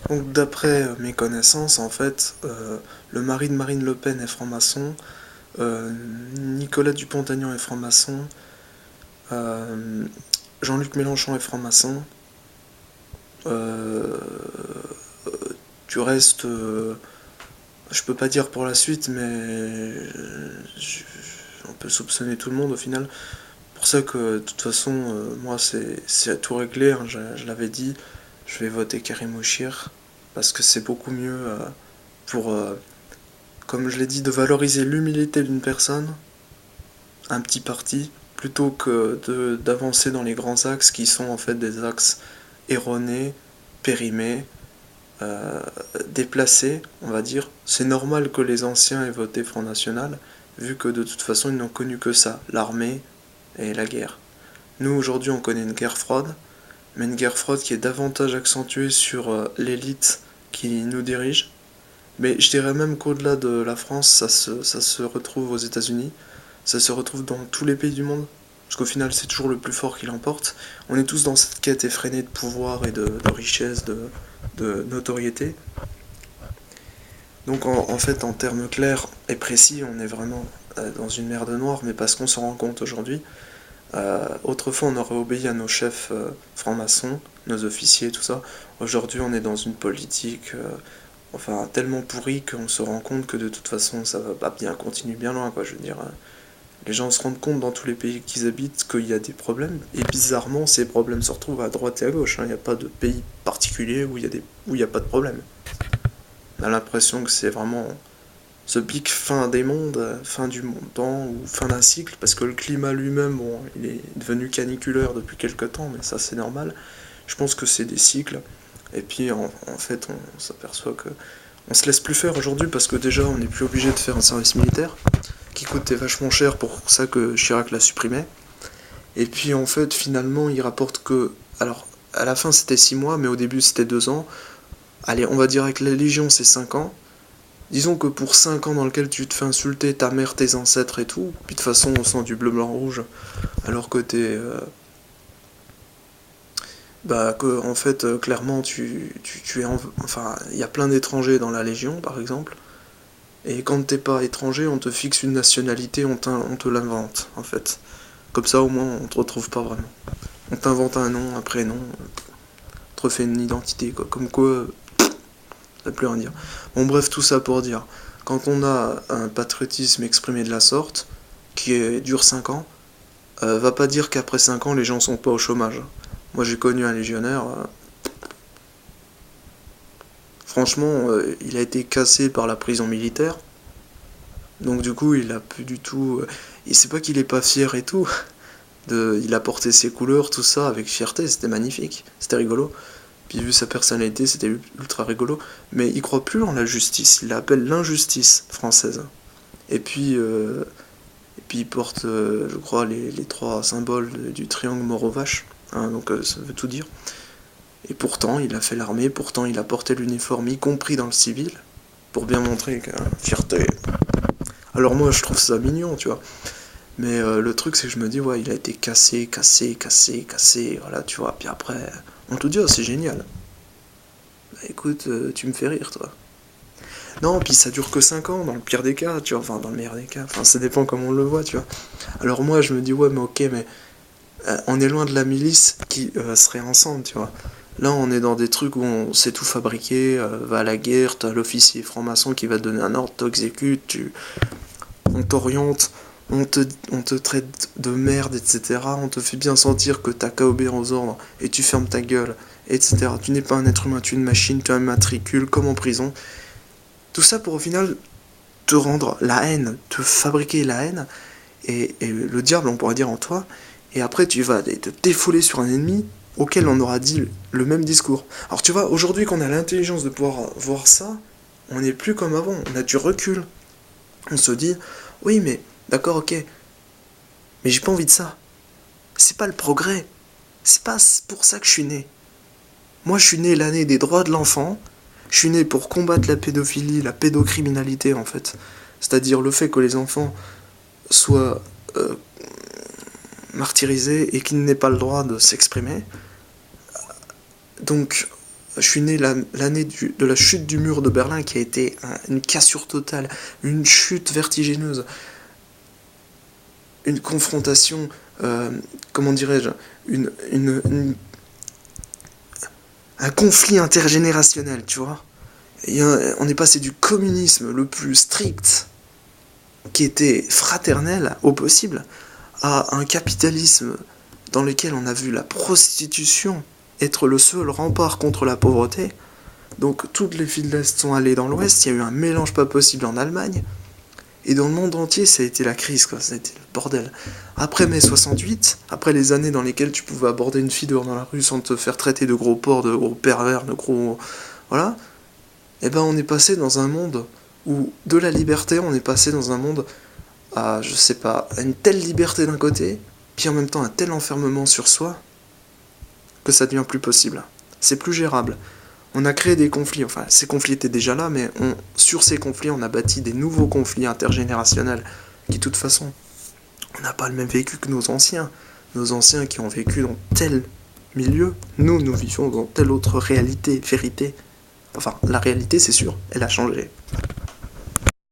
Donc d'après mes connaissances, en fait, le mari de Marine Le Pen est franc-maçon, euh, Nicolas Dupont-Aignan est franc-maçon, euh, Jean-Luc Mélenchon est franc-maçon, euh, du reste, je peux pas dire pour la suite, mais on peut soupçonner tout le monde au final. Pour ça que de toute façon, moi c'est à tout réglé, hein, je l'avais dit, je vais voter Karim Ouchir, parce que c'est beaucoup mieux pour, comme je l'ai dit, de valoriser l'humilité d'une personne, un petit parti, plutôt que d'avancer dans les grands axes qui sont en fait des axes erronés, périmés, euh, déplacés, on va dire. C'est normal que les anciens aient voté Front National, vu que de toute façon ils n'ont connu que ça, l'armée et la guerre. Nous aujourd'hui on connaît une guerre froide, mais une guerre froide qui est davantage accentuée sur l'élite qui nous dirige. Mais je dirais même qu'au-delà de la France, ça se retrouve aux États-Unis, ça se retrouve dans tous les pays du monde, parce qu'au final c'est toujours le plus fort qui l'emporte. On est tous dans cette quête effrénée de pouvoir et de richesse, de notoriété. Donc en fait, en termes clairs et précis, on est vraiment dans une merde noire, mais parce qu'on s'en rend compte aujourd'hui. Autrefois, on aurait obéi à nos chefs francs-maçons, nos officiers, tout ça. Aujourd'hui, on est dans une politique enfin tellement pourrie qu'on se rend compte que de toute façon, ça va pas bien continuer bien loin, quoi. Je veux dire, les gens se rendent compte dans tous les pays qu'ils habitent qu'il y a des problèmes, et bizarrement, ces problèmes se retrouvent à droite et à gauche, hein. Il n'y a pas de pays particulier où il y a pas de problème. On a l'impression que c'est vraiment ce pic fin des mondes, fin du temps ou fin d'un cycle, parce que le climat lui-même, bon, il est devenu caniculaire depuis quelques temps, mais ça c'est normal. Je pense que c'est des cycles. Et puis en fait, on s'aperçoit que on se laisse plus faire aujourd'hui parce que déjà on n'est plus obligé de faire un service militaire qui coûtait vachement cher, pour ça que Chirac l'a supprimé. Et puis en fait, finalement, il rapporte que, alors à la fin c'était 6 mois, mais au début c'était 2 ans. Allez, on va dire avec la Légion c'est 5 ans. Disons que pour 5 ans dans lesquels tu te fais insulter ta mère, tes ancêtres et tout, puis de toute façon on sent du bleu, blanc, rouge, alors que t'es. Bah, que en fait, clairement, tu es. Enfin, il y a plein d'étrangers dans la Légion, par exemple, et quand t'es pas étranger, on te fixe une nationalité, on te l'invente, en fait. Comme ça, au moins, on te retrouve pas vraiment. On t'invente un nom, un prénom, on te refait une identité, quoi. Comme quoi, ça veut plus rien dire. Bon, bref, tout ça pour dire, quand on a un patriotisme exprimé de la sorte, dure 5 ans, va pas dire qu'après 5 ans, les gens sont pas au chômage. Moi, j'ai connu un légionnaire, franchement, il a été cassé par la prison militaire, donc du coup, il a plus du tout. Et c'est pas qu'il est pas fier et tout. Il a porté ses couleurs, tout ça, avec fierté, c'était magnifique, c'était rigolo. Puis vu sa personnalité, c'était ultra rigolo. Mais il croit plus en la justice, il l'appelle l'injustice française. Et puis, euh, et puis il porte, je crois, les trois symboles du triangle mort-aux-vaches. Hein, donc ça veut tout dire. Et pourtant, il a fait l'armée, pourtant il a porté l'uniforme, y compris dans le civil, pour bien montrer que fierté. Alors moi, je trouve ça mignon, tu vois. Mais le truc, c'est que je me dis, ouais, il a été cassé, cassé, cassé, cassé, voilà, tu vois. Puis après, on te dit, oh, c'est génial. Bah écoute, tu me fais rire, toi. Non, puis ça dure que 5 ans, dans le pire des cas, tu vois. Enfin, dans le meilleur des cas. Enfin, ça dépend comment on le voit, tu vois. Alors moi, je me dis, ouais, mais ok, mais on est loin de la milice qui serait ensemble, tu vois. Là, on est dans des trucs où on sait tout fabriquer, va à la guerre, t'as l'officier franc-maçon qui va te donner un ordre, t'exécutes, on t'oriente, on te traite de merde, etc. On te fait bien sentir que t'as qu'à obéir aux ordres et tu fermes ta gueule, etc. Tu n'es pas un être humain, tu es une machine, tu as un matricule, comme en prison. Tout ça pour au final te rendre la haine, te fabriquer la haine, et le diable, on pourrait dire, en toi, et après tu vas te défouler sur un ennemi auquel on aura dit le même discours. Alors tu vois, aujourd'hui qu'on a l'intelligence de pouvoir voir ça, on n'est plus comme avant, on a du recul. On se dit, oui mais, d'accord, ok, mais j'ai pas envie de ça. C'est pas le progrès. C'est pas pour ça que je suis né. Moi je suis né l'année des droits de l'enfant, je suis né pour combattre la pédophilie, la pédocriminalité en fait. C'est-à-dire le fait que les enfants soient martyrisés et qu'ils n'aient pas le droit de s'exprimer. Donc Je suis né l'année de la chute du mur de Berlin, qui a été une cassure totale, une chute vertigineuse, une confrontation, comment dirais-je, un conflit intergénérationnel, tu vois. On est passé du communisme le plus strict, qui était fraternel au possible, à un capitalisme dans lequel on a vu la prostitution être le seul rempart contre la pauvreté. Donc toutes les filles de l'Est sont allées dans l'Ouest, il y a eu un mélange pas possible en Allemagne, et dans le monde entier ça a été la crise, quoi, ça a été le bordel. Après mai 68, après les années dans lesquelles tu pouvais aborder une fille dehors dans la rue sans te faire traiter de gros porc, de gros pervers, de gros... Voilà, et ben on est passé dans un monde où de la liberté, on est passé dans un monde à, je sais pas, à une telle liberté d'un côté, puis en même temps un tel enfermement sur soi, que ça devient plus possible. C'est plus gérable. On a créé des conflits, enfin ces conflits étaient déjà là, mais sur ces conflits on a bâti des nouveaux conflits intergénérationnels qui de toute façon, on n'a pas le même vécu que nos anciens. Nos anciens qui ont vécu dans tel milieu, nous vivons dans telle autre réalité, vérité. Enfin, la réalité c'est sûr, elle a changé.